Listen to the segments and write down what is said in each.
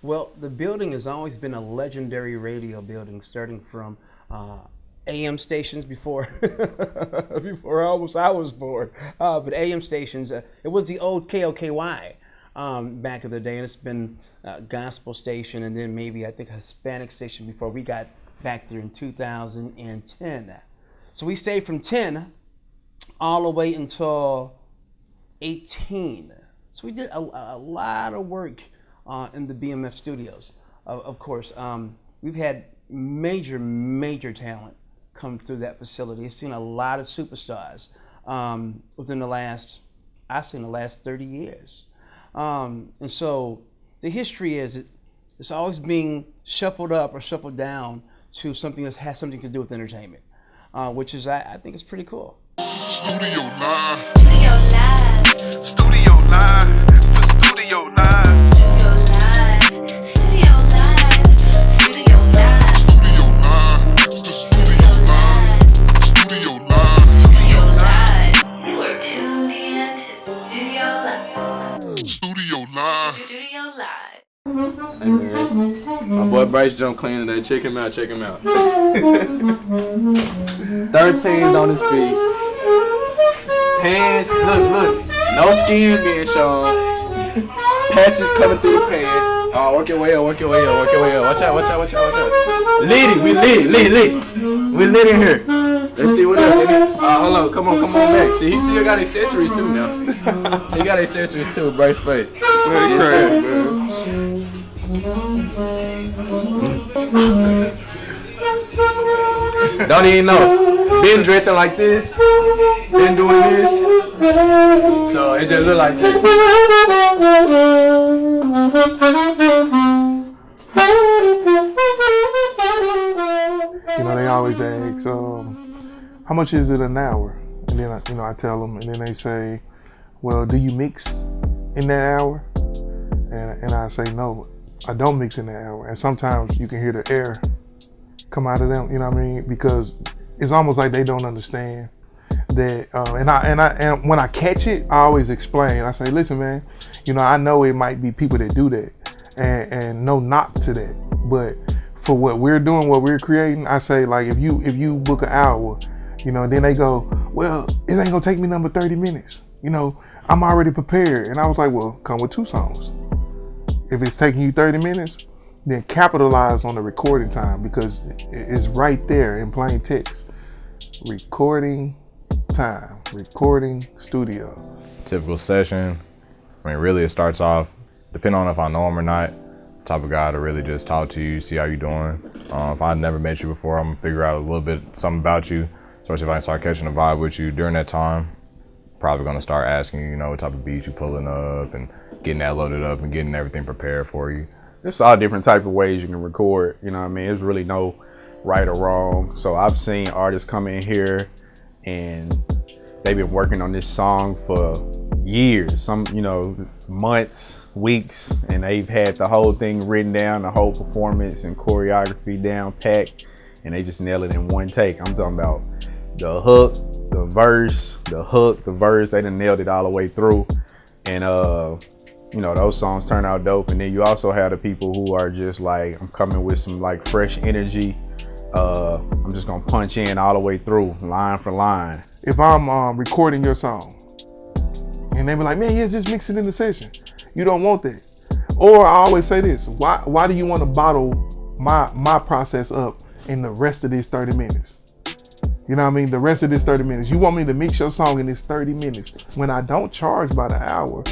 Well, the building has always been a legendary radio building, starting from AM stations before before I was born. But AM stations, it was the old KOKY back in the day, and it's been gospel station, and then maybe I think Hispanic station before we got back there in 2010. So we stayed from 10 all the way until 18. So we did a lot of work in the BMF studios. Of course, we've had major talent come through that facility. I've seen a lot of superstars within I've seen the last 30 years. And so the history is it's always being shuffled up or shuffled down to something that has something to do with entertainment, which is I think is pretty cool. Studio 9. Studio 9. Studio 9. Studio 9. Studio 9. Studio 9. Studio 9. Studio 9. Studio 9. Studio 9. You are tuned in to Studio Live. Studio Live. Studio Live. Hey man, my boy Bryce jumped clean today. Check him out, check him out. 13's on his feet. Pants, look, no skin being shown. Patches coming through the pants. Oh, work your way up. Watch out. Lit it, we lit. We lit in here. Let's see what else. Hold on, come on back. See, he still got accessories too now. He got accessories too, Bryce face. Yes, sir. Don't even know. Been dressing like this. Been doing this. So it just look like this. You know, they always ask, how much is it an hour? And then I tell them, and then they say, well, do you mix in that hour? And I say, no, I don't mix in that hour. And sometimes you can hear the air come out of them, you know what I mean? Because it's almost like they don't understand that. And when I catch it, I always explain. I say, listen, man, you know, I know it might be people that do that, and no knock to that. But for what we're doing, what we're creating, I say, like, if you book an hour, you know, then they go, well, it ain't gonna take me number 30 minutes. You know, I'm already prepared. And I was like, well, come with 2 songs. If it's taking you 30 minutes, then capitalize on the recording time, because it's right there in plain text. Recording time, recording studio. Typical session. I mean, really it starts off, depending on if I know him or not, type of guy to really just talk to you, see how you doing. If I've never met you before, I'm gonna figure out a little bit, something about you, especially if I can start catching a vibe with you during that time. Probably gonna start asking you, what type of beats you pulling up and getting that loaded up and getting everything prepared for you. There's all different type of ways you can record, you know what I mean? There's really no right or wrong. So I've seen artists come in here and they've been working on this song for years, some, months, weeks, and they've had the whole thing written down, the whole performance and choreography down packed, and they just nail it in one take. I'm talking about the hook, the verse, the hook, the verse, they done nailed it all the way through. And those songs turn out dope. And then you also have the people who are just like, I'm coming with some like fresh energy. I'm just gonna punch in all the way through, line for line. If I'm recording your song and they be like, man, yeah, just mix it in the session. You don't want that. Or I always say this, why do you want to bottle my process up in the rest of this 30 minutes? You know what I mean? The rest of this 30 minutes. You want me to mix your song in this 30 minutes. When I don't charge by the hour,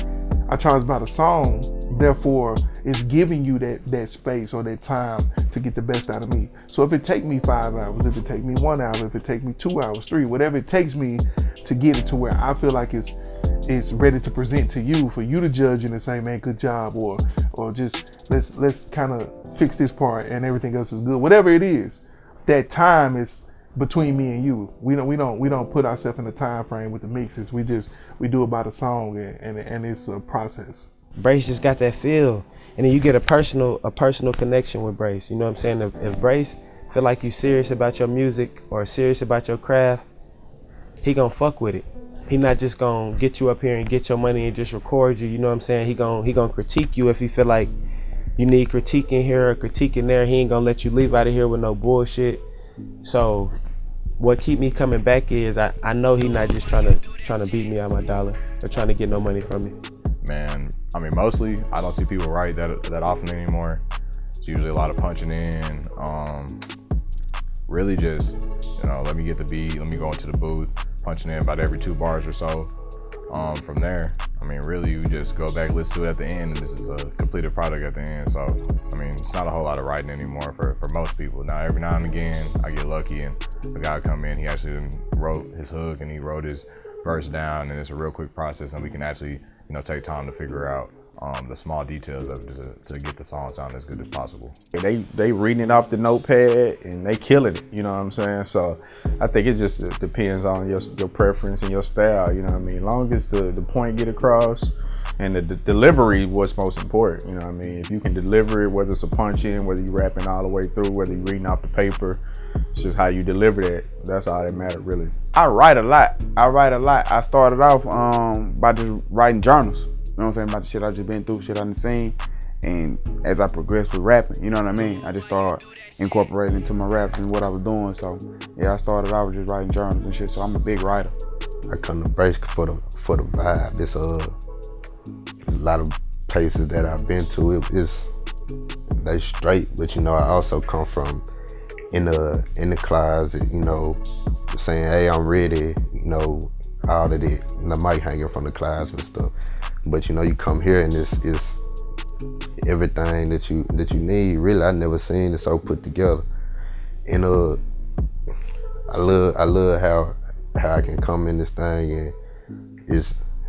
I charge by the song. Therefore, it's giving you that space or that time to get the best out of me. So if it take me 5 hours, if it take me 1 hour, if it take me 2 hours, 3, whatever it takes me to get it to where I feel like it's ready to present to you, for you to judge and to say, man, good job, or just let's kind of fix this part and everything else is good. Whatever it is, that time is between me and you. We don't put ourselves in a time frame with the mixes. We do it by the song, and it's a process. Brace just got that feel, and then you get a personal connection with Brace. You know what I'm saying? If Brace feel like you serious about your music or serious about your craft, he gonna fuck with it. He not just gonna get you up here and get your money and just record you. You know what I'm saying? He gonna critique you if he feel like you need critique in here or critique in there, he ain't gonna let you leave out of here with no bullshit. So what keep me coming back is I know he not just trying to beat me out my dollar or trying to get no money from me. Man, I mean, mostly I don't see people write that often anymore. It's usually a lot of punching in. Really just, let me get the beat, let me go into the booth, punching in about every 2 bars or so. From there, I mean, really, you just go back, listen to it at the end, and this is a completed product at the end. So, I mean, it's not a whole lot of writing anymore for most people. Now, every now and again, I get lucky, and a guy come in, he actually wrote his hook, and he wrote his verse down, and it's a real quick process, and we can actually, take time to figure out the small details of it to get the song sound as good as possible. They reading it off the notepad and they killing it, you know what I'm saying? So I think it just depends on your preference and your style, you know what I mean? Long as the point get across and the delivery what's most important, you know what I mean? If you can deliver it, whether it's a punch in, whether you rapping all the way through, whether you reading off the paper, it's just how you deliver that. That's all that matters, really. I write a lot. I started off by just writing journals. You know what I'm saying, about the shit I just been through, shit I done seen. And as I progressed with rapping, you know what I mean? I just started incorporating into my raps and what I was doing. So yeah, I started out with just writing journals and shit. So I'm a big writer. I come to Brace for the vibe. It's a lot of places that I've been to. They straight, but I also come from in the closet, saying, hey, I'm ready, all of it, the mic hanging from the closet and stuff. But you come here and it's everything that you need. Really, I never seen it so put together. And I love how I can come in this thing and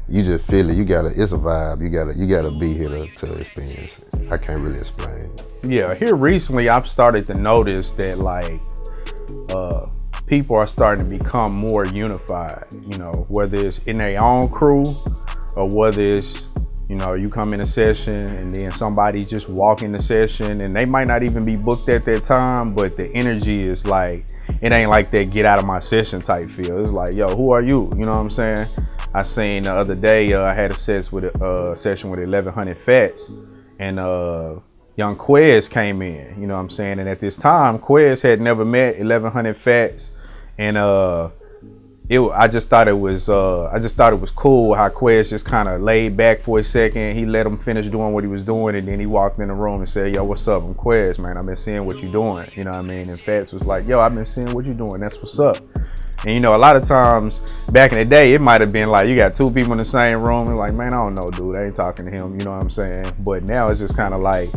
you just feel it. It's a vibe. You gotta be here to experience it. I can't really explain it. Yeah, here recently I've started to notice that people are starting to become more unified, whether it's in their own crew or whether it's, you come in a session and then somebody just walk in the session and they might not even be booked at that time, but the energy is like, it ain't like that get out of my session type feel. It's like, yo, who are you? You know what I'm saying? I seen the other day, I had a session with 1100 Fats and young Quez came in, you know what I'm saying? And at this time, Quez had never met 1100 Fats and I just thought it was cool how Quez just kind of laid back for a second. He let him finish doing what he was doing, and then he walked in the room and said, "Yo, what's up? I'm Quez, man. I've been seeing what you doing." You know what I mean? And Fats was like, "Yo, I've been seeing what you doing. That's what's up." And a lot of times back in the day, it might have been like you got 2 people in the same room and like, man, I don't know, dude. I ain't talking to him. You know what I'm saying? But now it's just kind of like,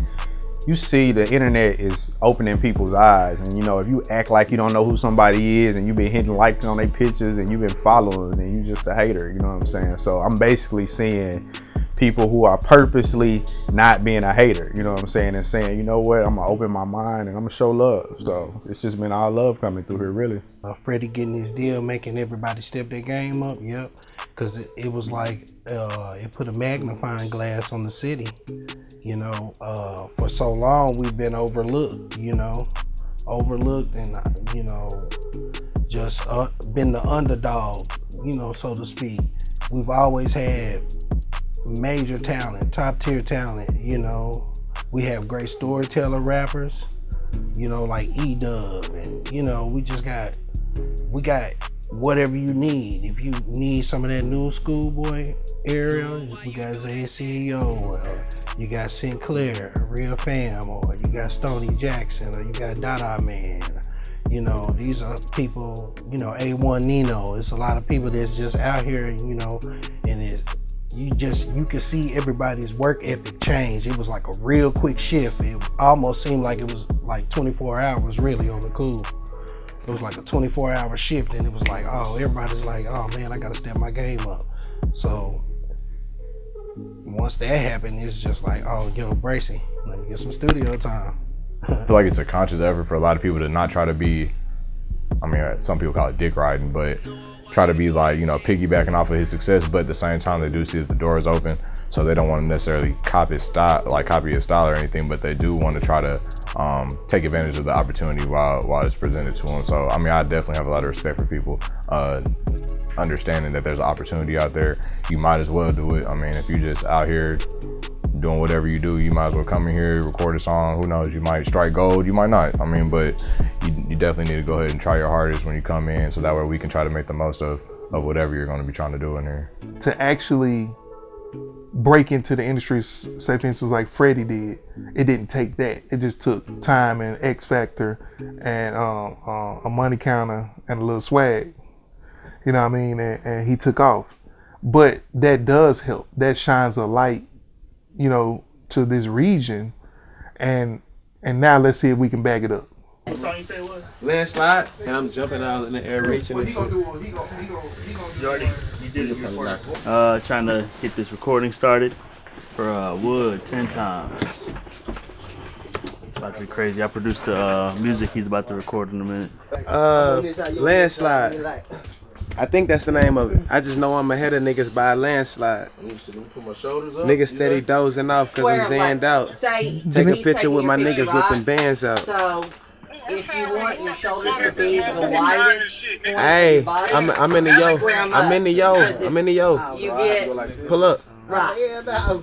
you see the internet is opening people's eyes, and if you act like you don't know who somebody is and you've been hitting likes on their pictures and you've been following and you just a hater, you know what I'm saying? So I'm basically seeing people who are purposely not being a hater, you know what I'm saying, and saying, you know what, I'm gonna open my mind and I'm gonna show love. So it's just been all love coming through here, really. Freddie getting his deal, making everybody step their game up, yep. Because it was like, it put a magnifying glass on the city. For so long we've been overlooked, and, just been the underdog, so to speak. We've always had major talent, top tier talent, We have great storyteller rappers, like E-Dub, and, we got whatever you need. If you need some of that new schoolboy area, you got Zay CEO, or you got Sinclair, Real Fam, or you got Stoney Jackson, or you got Dada Man. These are people, A1 Nino. It's a lot of people that's just out here, and you could see everybody's work ethic change. It was like a real quick shift. It almost seemed like it was like 24 hours really on the cool. It was like a 24-hour shift, and it was like, oh, everybody's like, oh man, I gotta step my game up. So once that happened, it's just like, oh, yo, Bracy, let me get some studio time. I feel like it's a conscious effort for a lot of people to not try to be, some people call it dick riding, but try to be like, piggybacking off of his success, but at the same time they do see that the door is open, so they don't want to necessarily copy his style or anything, but they do want to try to take advantage of the opportunity while it's presented to them. So I definitely have a lot of respect for people understanding that there's an opportunity out there. You might as well do it. If you just out here doing whatever you do, you might as well come in here, record a song. Who knows? You might strike gold, you might not. I mean, but you definitely need to go ahead and try your hardest when you come in, so that way we can try to make the most of whatever you're going to be trying to do in here. To actually break into the industry, say for instance like Freddie did, it didn't take that. It just took time and X Factor and a money counter and a little swag. You know what I mean? And he took off. But that does help. That shines a light, you know, to this region. And now let's see if we can back it up. What song you say what? Landslide, and I'm jumping out in the air reaching this shit. You did it before. Trying to get this recording started for Wood 10 times. It's about to be crazy. I produced the music he's about to record in a minute. Landslide. I think that's the name of it. I just know I'm ahead of niggas by a landslide. Niggas steady dozing off because I'm zanned out. Take a picture with my niggas whipping bands out. So, if you want your shoulders to be the widest, hey, I'm in the yo. I'm in the yo. I'm in the yo. You get pull up. right.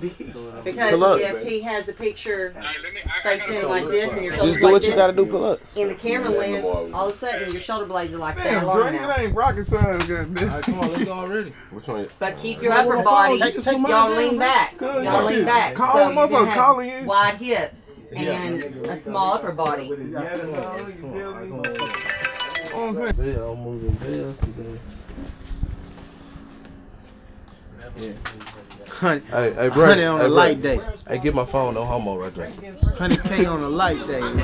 Because if he has a picture facing like this and your shoulders Just do what like you this, gotta do. Pull up. in the camera lens, all of a sudden your shoulder blades are like that Damn, long Drake, now. it ain't rocket science, goddamn. Come on, let's go already. Which one? But keep your upper body. Y'all lean back. Y'all lean back. So you're gonna have wide hips and a small upper body. Hey, Bryce. Honey on a light day. Hey, get my phone, no homo right there. 100K on a light day, man.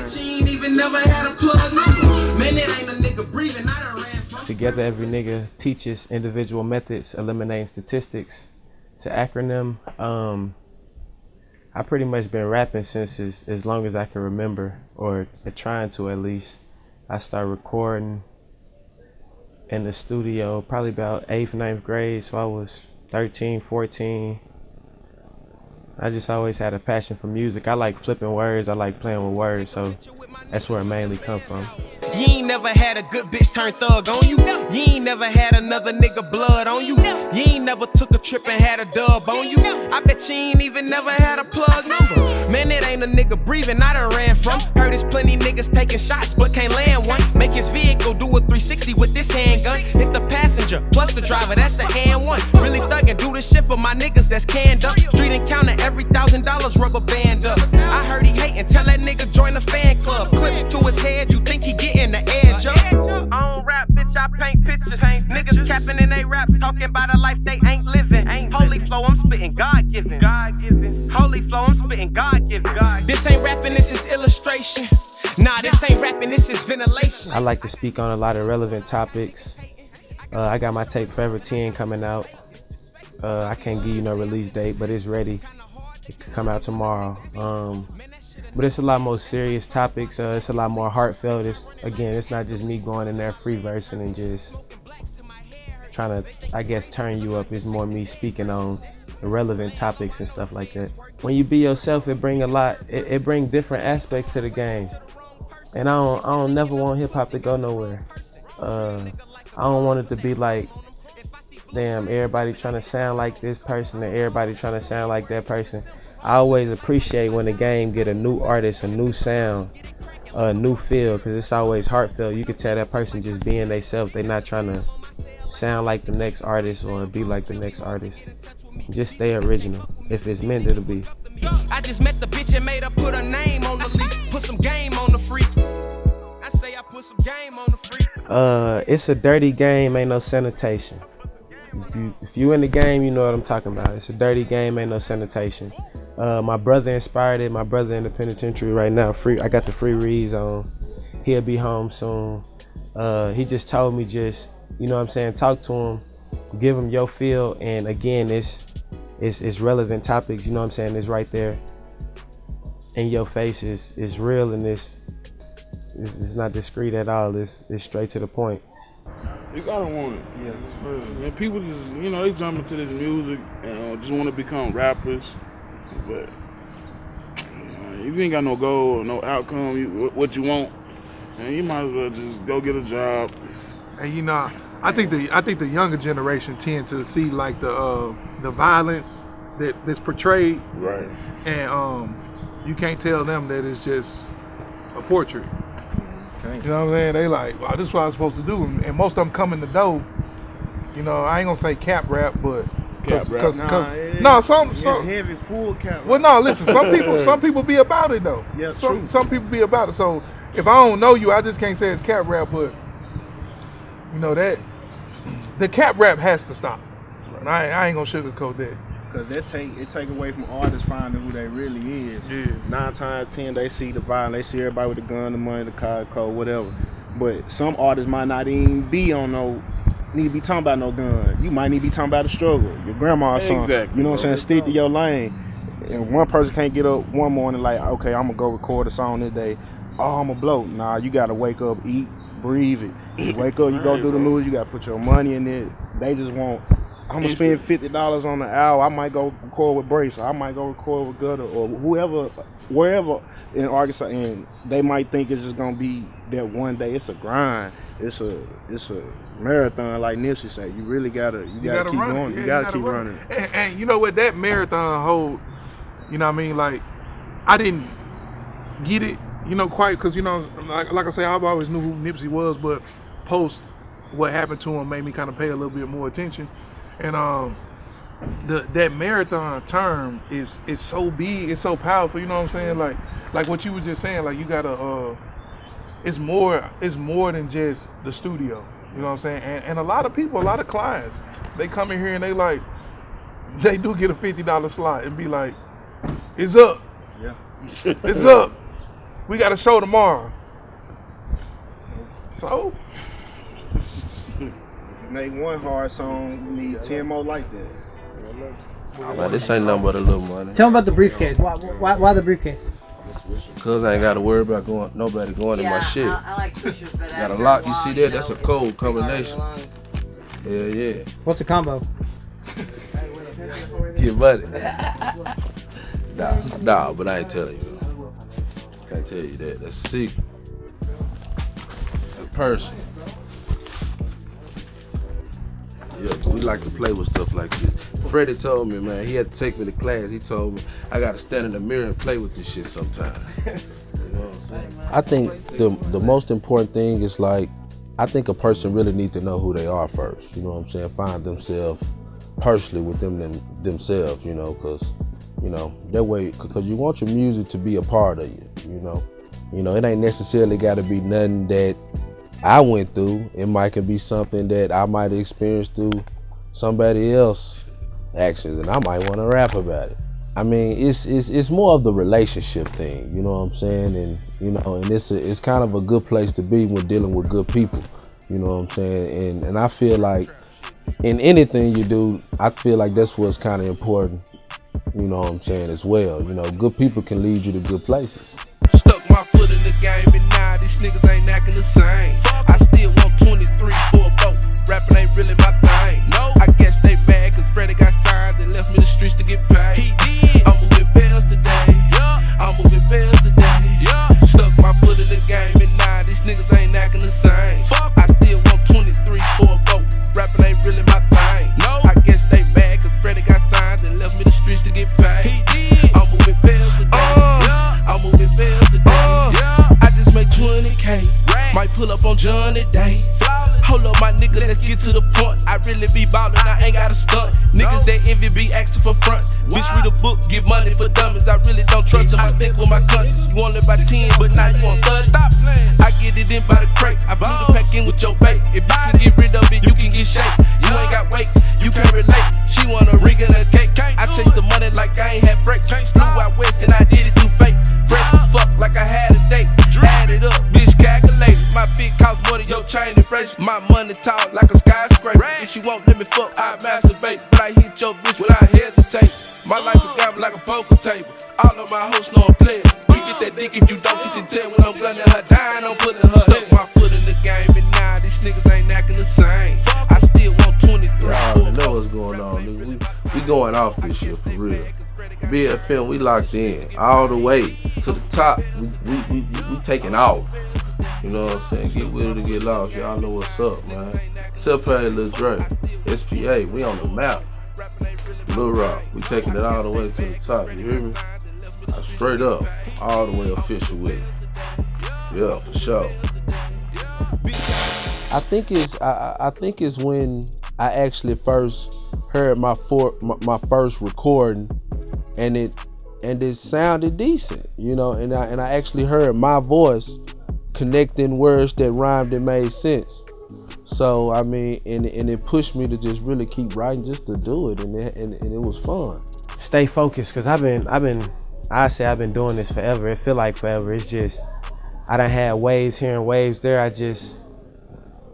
Together Every Nigga teaches individual methods, eliminating statistics. It's an acronym. I pretty much been rapping since as long as I can remember, or trying to at least. I started recording in the studio probably about 8th, 9th grade, so I was 13, 14. I just always had a passion for music. I like flipping words, I like playing with words, so that's where it mainly come from. You ain't never had a good bitch turn thug on you. You ain't never had another nigga blood on you. You ain't never took a trip and had a dub on you. I bet you ain't even never had a plug number. Man, it ain't a nigga breathing I done ran from. Heard it's plenty niggas taking shots but can't land one. Make his vehicle do a 360 with this handgun. Hit the passenger plus the driver, that's a hand one. Really thuggin', do this shit for my niggas that's canned up. Street encounter every $1,000 rubber band up. I heard he hatin', tell that nigga join the fan club. Clips to his head, you think he getting the edge up? I don't rap, bitch, I paint pictures. Niggas capping in they raps, talking about a life they ain't living. Holy flow, I'm spitting God-given. Holy flow, I'm spitting God-given. This ain't rapping, this is illustration. Nah, this ain't rapping, this is ventilation. I like to speak on a lot of relevant topics. I got my tape Forever 10 coming out. I can't give you no release date, but it's ready. It could come out tomorrow. But it's a lot more serious topics. It's a lot more heartfelt. It's not just me going in there free versing and just trying to, I guess, turn you up. It's more me speaking on relevant topics and stuff like that. When you be yourself, it bring a lot. It bring different aspects to the game. And I don't never want hip hop to go nowhere. I don't want it to be like, damn, everybody trying to sound like this person and everybody trying to sound like that person. I always appreciate when the game get a new artist, a new sound, a new feel, because it's always heartfelt. You can tell that person just being they self. They not trying to sound like the next artist or be like the next artist. Just stay original. If it's meant to be. I just met the bitch and made her put her name on the lease. Put some game on the freak. I say I put some game on the freak. It's a dirty game, ain't no sanitation. If you in the game, you know what I'm talking about. It's a dirty game, ain't no sanitation. My brother inspired it. My brother in the penitentiary right now. I got the free reads on. He'll be home soon. He just told me you know what I'm saying, talk to him, give him your feel, and again, it's relevant topics, you know what I'm saying, it's right there in your face, it's real, and it's not discreet at all, it's straight to the point. You gotta want it. Yeah. And people just, they jump into this music and just want to become rappers, but if you ain't got no goal or no outcome, what you want, and you might as well just go get a job. And I think the younger generation tend to see like the violence that's portrayed, Right. and you can't tell them that it's just a portrait. You know what I'm saying? They like, wow, this is what I'm supposed to do, and most of them come in the door. You know, I ain't gonna say cap rap, but Cap rap. some It's heavy, full cap. well, no, listen. Some people be about it though. Yeah, Some people be about it. So if I don't know you, I just can't say it's cap rap. But you know that the cap rap has to stop. And I ain't gonna sugarcoat that. Cause it take away from artists finding who they really is. Yeah. 9 times 10 they see the violence, they see everybody with the gun, the money, the car, code, whatever. But some artists might not even be on need to be talking about no gun. You might need to be talking about the struggle. Your grandma or something. Exactly. You know what I'm saying? Stick to your lane. And one person can't get up one morning like, okay, I'm gonna go record a song today. Oh, I'm gonna blow. Nah, you gotta wake up, eat, breathe it. You wake up, you go do the moves, you gotta put your money in it. They just want, I'm gonna spend $50 on the hour. I might go record with Brace, or I might go record with Gutter, or whoever, wherever in Arkansas, and they might think it's just gonna be that one day. It's a grind. It's a marathon, like Nipsey say. You really gotta keep going. You gotta keep running. And you know what, that marathon hold, you know what I mean? Like, I didn't get it, you know, quite, because, you know, like I say, I've always knew who Nipsey was, but post what happened to him made me kind of pay a little bit more attention. And that marathon term is so big, it's so powerful, you know what I'm saying? Like what you were just saying, like you gotta it's more than just the studio, you know what I'm saying? And a lot of people, a lot of clients, they come in here and they do get a $50 slot and be like, it's up. Yeah. It's up. We got a show tomorrow. So Make one hard song, you need 10 more like that. Man, this ain't nothing but a little money. Tell me about the briefcase. Why the briefcase? Cause I ain't got to worry about nobody going in my shit. I like swishers, but got a lot. You see that? That's a cold combination. Yeah. What's the combo? Get money. Nah, but I ain't telling you. Can't tell you that. That's a secret. That's personal. Yeah, we like to play with stuff like this. Freddie told me, man, he had to take me to class. He told me I got to stand in the mirror and play with this shit sometimes. You know what I'm saying? I think the most important thing is, like, I think a person really needs to know who they are first. You know what I'm saying? Find themselves personally with themselves, you know, because, you know, that way, because you want your music to be a part of you, you know. You know, it ain't necessarily got to be nothing that I went through. It might can be something that I might have experienced through somebody else's actions, and I might want to rap about it. I mean, it's more of the relationship thing, you know what I'm saying? And you know, and it's kind of a good place to be when dealing with good people, you know what I'm saying? And I feel like in anything you do, I feel like that's what's kind of important, you know what I'm saying, as well. You know, good people can lead you to good places. Stuck my foot in the game and now these niggas ain't acting the same. I still want 23 for a boat. Rapping ain't really my thing. No, I guess they mad cause Freddie got signed and left me the streets to get paid. He did. I'm moving bells today. Yeah. I'm moving bells today. Yeah. Stuck my foot in the game and now these niggas ain't acting the same. Fuck. I still want 23 for a boat. Rapping ain't really my thing. No, I guess they mad cause Freddie got signed and left me the streets to get paid. He did. I'm moving bells today. I'm moving bells today. I just made 20K. Might pull up on John today. Hold up, my nigga, let's get to the point. I really be ballin', I ain't got a stunt. Niggas that envy be asking for fronts. Bitch, read a book, get money for dummies. I really don't trust them, I think with my conscience. You only by 10, but now you want 30. Stop playing. I get it in by the crate. I blew the pack in with your bait. If you can get rid of it, you can get shake. You ain't got weight, you can't relate. She want a ring and a cake. I chase the money like I ain't had breaks. Flew out west and I did it through fate. Fresh as fuck like I had a date. Add it up, bitch, calculate. My fit cost more than your chain and fresh. My money tall like a skyscraper. If you won't let me fuck, I masturbate. But I hit your bitch without hesitate. My life is gamble like a poker table. All of my hoes know I'm playing. We get that dick if you don't kiss and tell. When I'm blunting her dying, I'm putting her stuck my foot in the game and now these niggas ain't acting the same. I still want 23. Y'all know what's going on, nigga. We going off this shit for real. BFM, we locked in all the way to the top. We taking off. You know what I'm saying? Get with it or get lost. Y'all know what's up, man. Self-Pay Lil Dre. SPA, we on the map. Lil Rock. We taking it all the way to the top, you hear me? Straight up, all the way official with it. Yeah, for sure. I think it's when I actually first heard my first recording, and it sounded decent, you know, and I actually heard my voice connecting words that rhymed and made sense. So I mean, and it pushed me to just really keep writing, just to do it, and it was fun. Stay focused, cause I've been doing this forever. It feel like forever. It's just I done had waves here and waves there.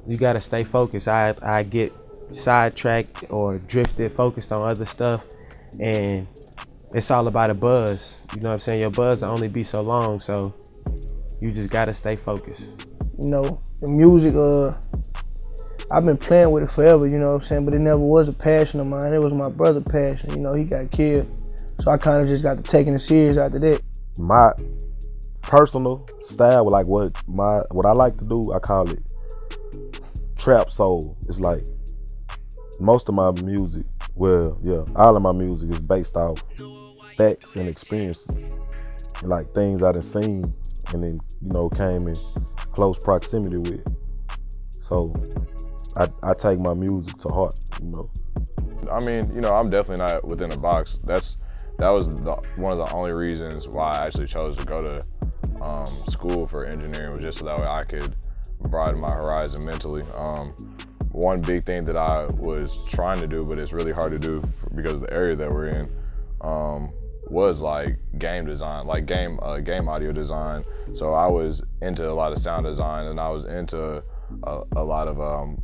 You gotta stay focused. I get sidetracked or drifted, focused on other stuff, and it's all about a buzz. You know what I'm saying? Your buzz will only be so long, so you just gotta stay focused. You know, the music, I've been playing with it forever, you know what I'm saying? But it never was a passion of mine. It was my brother's passion. You know, he got killed. So I kind of just got to taking it serious after that. My personal style, like what I like to do, I call it trap soul. It's like most of my music, well, yeah, all of my music is based off facts and experiences, and like things I done seen and then, you know, came in close proximity with. So I take my music to heart, you know. I mean, you know, I'm definitely not within a box. That was one of the only reasons why I actually chose to go to school for engineering, was just so that way I could broaden my horizon mentally. One big thing that I was trying to do, but it's really hard to do because of the area that we're in, was like game design, like game audio design. So I was into a lot of sound design, and I was into a lot of,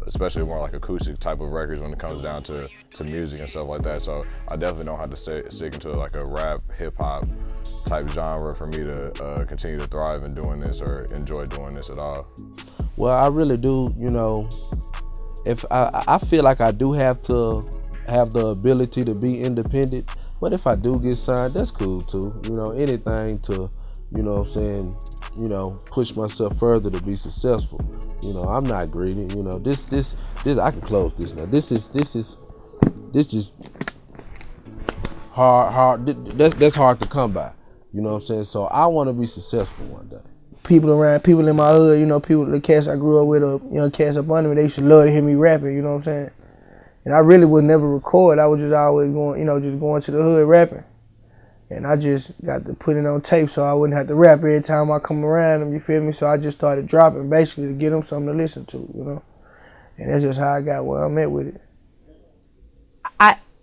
especially more like acoustic type of records when it comes down to music and stuff like that. So I definitely don't have to stick into like a rap, hip hop type genre for me to continue to thrive in doing this or enjoy doing this at all. Well, I really do, you know, if I feel like I do have to have the ability to be independent, but if I do get signed, that's cool too. You know, anything to, you know what I'm saying, you know, push myself further to be successful. You know, I'm not greedy. You know, this I can close this now. This is hard. That's hard to come by. You know what I'm saying? So I want to be successful one day. People in my hood, you know, the cats I grew up with, or young cats up under me, they used to love to hear me rapping. You know what I'm saying? And I really would never record. I was just always going, you know, just going to the hood rapping. And I just got to put it on tape so I wouldn't have to rap every time I come around them, you feel me? So I just started dropping basically to get them something to listen to, you know? And that's just how I got where I'm at with it.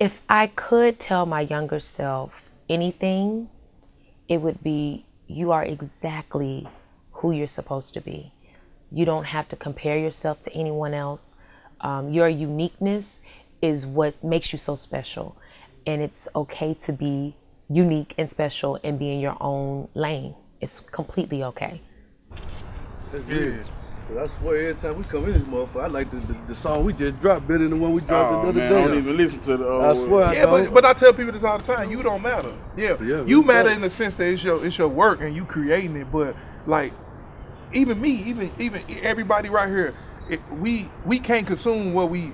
If I could tell my younger self anything, it would be, you are exactly who you're supposed to be. You don't have to compare yourself to anyone else. Your uniqueness is what makes you so special. And it's okay to be unique and special and be in your own lane. It's completely okay. That's good. Cause I swear every time we come in this motherfucker, I like the song we just dropped better than the one we dropped the other day. I don't even listen to the old I swear I don't. But I tell people this all the time, you don't matter. Yeah, you matter in the sense that it's your work and you creating it, but like even me, even everybody right here, we can't consume what we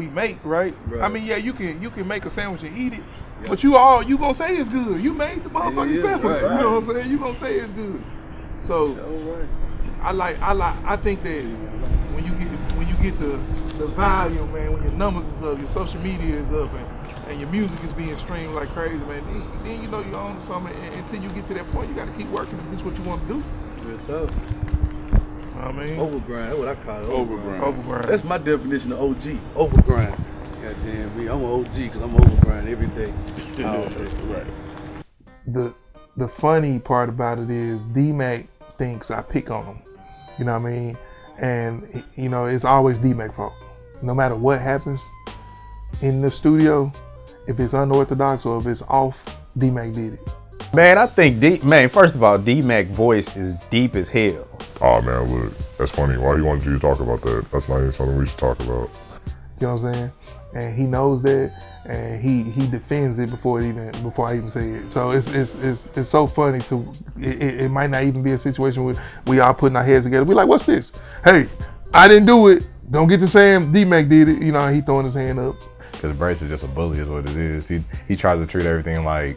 make, right? I mean, yeah, you can make a sandwich and eat it, but you gonna say it's good. You made the motherfucking sandwich. Right. You know what I'm saying? You gonna say it's good. So I think that when you get the volume, man, when your numbers is up, your social media is up, and your music is being streamed like crazy, man, then you know you're on something. And until you get to that point, you got to keep working if this is what you want to do. Real tough. I mean, overgrind. That's what I call it. Overgrind. That's my definition of OG. Overgrind. Goddamn me, I'm an OG because I'm overgrind every day. Right. The funny part about it is D-Mac thinks I pick on him. You know what I mean? And you know, it's always D-Mac fault. No matter what happens in the studio, if it's unorthodox or if it's off, D-Mac did it. Man, I think first of all, D-Mac voice is deep as hell. Oh man, look, that's funny. Why he wanted you to talk about that? That's not even something we should talk about. You know what I'm saying? And he knows that, and he defends it before I even say it. So it's so funny to it might not even be a situation where we all putting our heads together. We like, what's this? Hey, I didn't do it. Don't get to saying D-Mac did it. You know, he throwing his hand up. Because Brace is just a bully is what it is. He tries to treat everything like,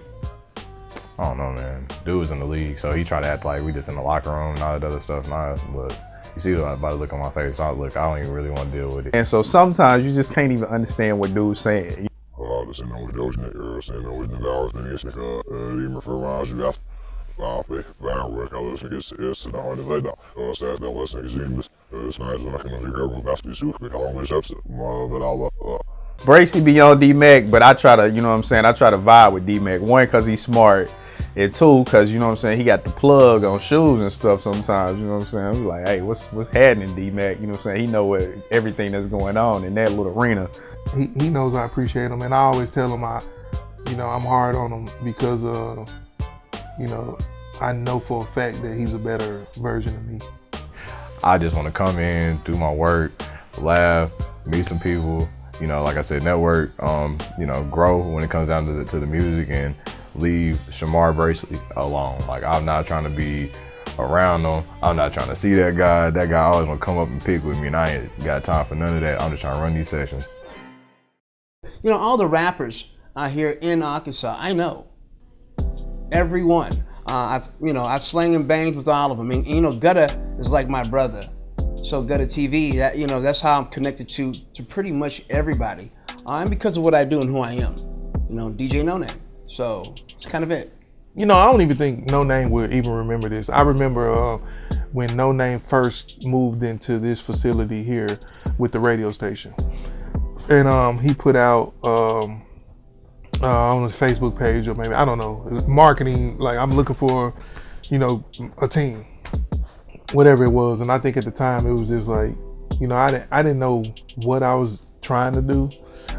I don't know, man. Dude was in the league, so he tried to act like we just in the locker room and all that other stuff. But you see by the look on my face, I don't even really want to deal with it. And so sometimes you just can't even understand what dude's saying. Det sender nog i dag, sender nog i den der også, den jeg lige med forvarelse, vi har Bankroll Freddie, så jeg sætter over det redder, og så er der også ikke synes, så jeg kan nok gøre nogle ganske suge, vi har med sætte, med alle. Bracy be on D-Mac, but I try to, you know what I'm saying, I try to vibe with D-Mac. One, because he's smart, and two, because, you know what I'm saying, he got the plug on shoes and stuff sometimes, you know what I'm saying. I'm like, hey, what's happening, D-Mac? You know what I'm saying? He know everything that's going on in that little arena. He knows I appreciate him, and I always tell him I'm hard on him because I know for a fact that he's a better version of me. I just want to come in, do my work, laugh, meet some people, like I said, network, grow when it comes down to the music, and leave Shamar Braceley alone. Like, I'm not trying to be around him. I'm not trying to see that guy. That guy always want to come up and pick with me, and I ain't got time for none of that. I'm just trying to run these sessions. All the rappers here in Arkansas, I know every one. I've slang and banged with all of them. And, Gutta is like my brother. So Gutta TV, that's how I'm connected to pretty much everybody. And because of what I do and who I am, DJ No Name. So it's kind of it. I don't even think No Name will even remember this. I remember when No Name first moved into this facility here with the radio station. And he put out on the Facebook page, or maybe, I don't know, marketing, like, I'm looking for, a team, whatever it was. And I think at the time it was just like, I didn't know what I was trying to do.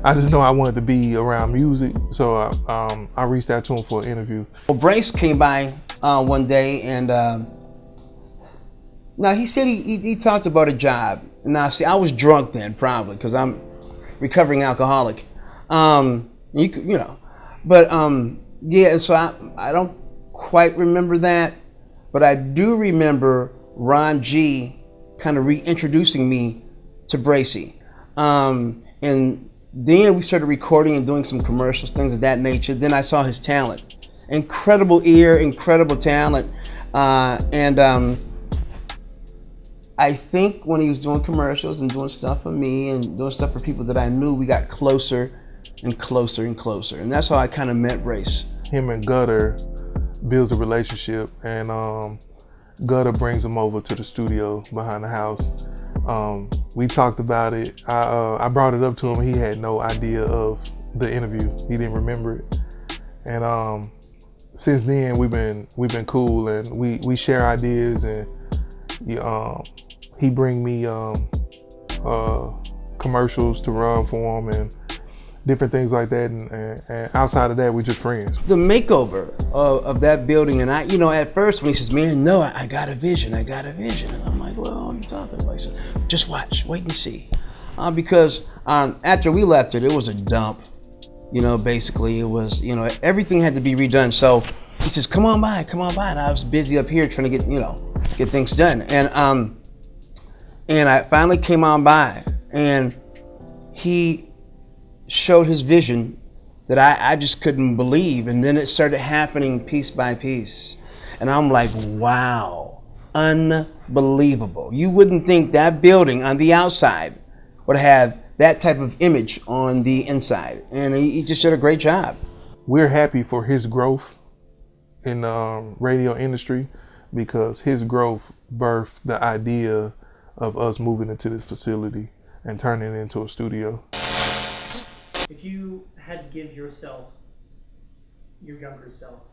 I just know I wanted to be around music. So I reached out to him for an interview. Well, Brace came by one day, and now he said he talked about a job. Now, see, I was drunk then, probably, because I'm recovering alcoholic, but yeah. So I don't quite remember that, but I do remember Ron G kind of reintroducing me to Bracy, and then we started recording and doing some commercials, things of that nature. Then I saw his talent, incredible ear, incredible talent, and I think when he was doing commercials and doing stuff for me and doing stuff for people that I knew, we got closer and closer and closer. And that's how I kind of met Brace. Him and Gutter builds a relationship, and Gutter brings him over to the studio behind the house. We talked about it. I brought it up to him. He had no idea of the interview. He didn't remember it. And since then, we've been cool, and we share ideas, and he bring me commercials to run for him and different things like that, and outside of that, we're just friends. The makeover of that building, and at first when he says, man, no, I got a vision, and I'm like, well, what are you talking about? He said, just watch, wait and see. Because after we left it was a dump. Basically it was, everything had to be redone. So he says, come on by, and I was busy up here trying to get things done. And I finally came on by, and he showed his vision that I just couldn't believe. And then it started happening piece by piece. And I'm like, wow, unbelievable. You wouldn't think that building on the outside would have that type of image on the inside. And he just did a great job. We're happy for his growth in the radio industry, because his growth birthed the idea of us moving into this facility and turning it into a studio. If you had to give yourself, your younger self,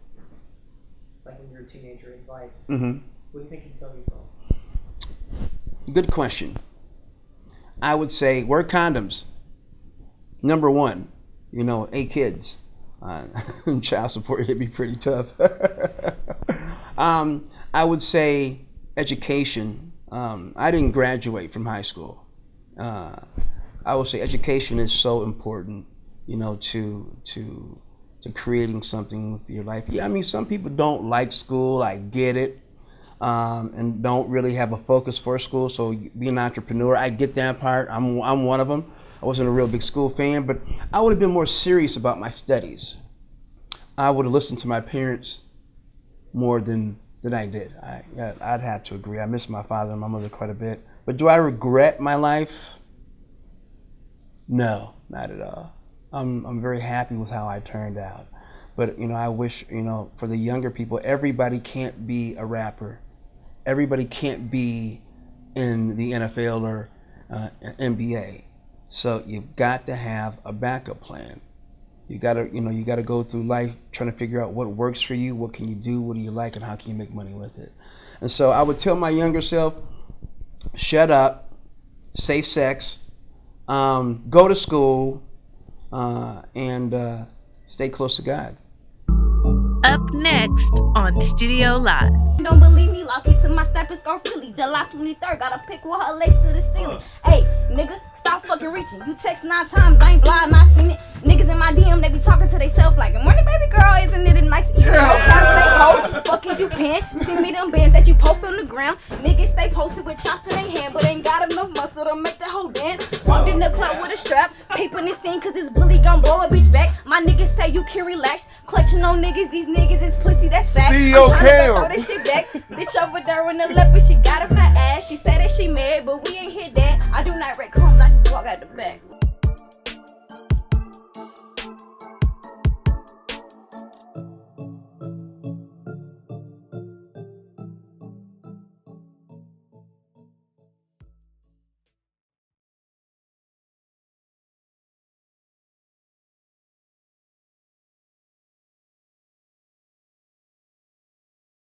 like when you're a teenager, advice, what do you think you'd tell yourself? Good question. I would say wear condoms. Number one, 8 kids. Child support hit me pretty tough. I would say education. I didn't graduate from high school. I would say education is so important, to creating something with your life. Yeah, I mean, some people don't like school. I get it, and don't really have a focus for school. So be an entrepreneur. I get that part. I'm one of them. I wasn't a real big school fan, but I would have been more serious about my studies. I would have listened to my parents more than I did. I'd have to agree. I miss my father and my mother quite a bit. But do I regret my life? No, not at all. I'm very happy with how I turned out. But, you know, I wish, you know, for the younger people, everybody can't be a rapper. Everybody can't be in the NFL or NBA. So you've got to have a backup plan. You gotta go through life trying to figure out what works for you, what can you do, what do you like, and how can you make money with it. And so I would tell my younger self, shut up, safe sex, go to school, and stay close to God. Up next on Studio Live. Don't believe me, lock it to my stethoscope really. July 23rd, got a pic with her legs to the ceiling. Hey, nigga, stop fucking reaching. You text 9 times, I ain't blind, not seen it. Niggas in my DM, they be talking to themselves like, good morning, baby girl, isn't it a nice evening? Time say ho, fuck is you pen? Send me them bands that you post on the ground. Niggas stay posted with chops in their hand, but ain't got enough muscle to make the whole dance. Walked in the club with a strap, peeping this scene cause this bully gon' blow a bitch back. My niggas say you can relax, clutching on niggas, these niggas is pussy, that's fact. I'm tryna throw this shit back. Bitch over there in the leopard, she got a fat ass. She said that she mad, but we ain't hit that. I do not wreck homes, I just walk out the back.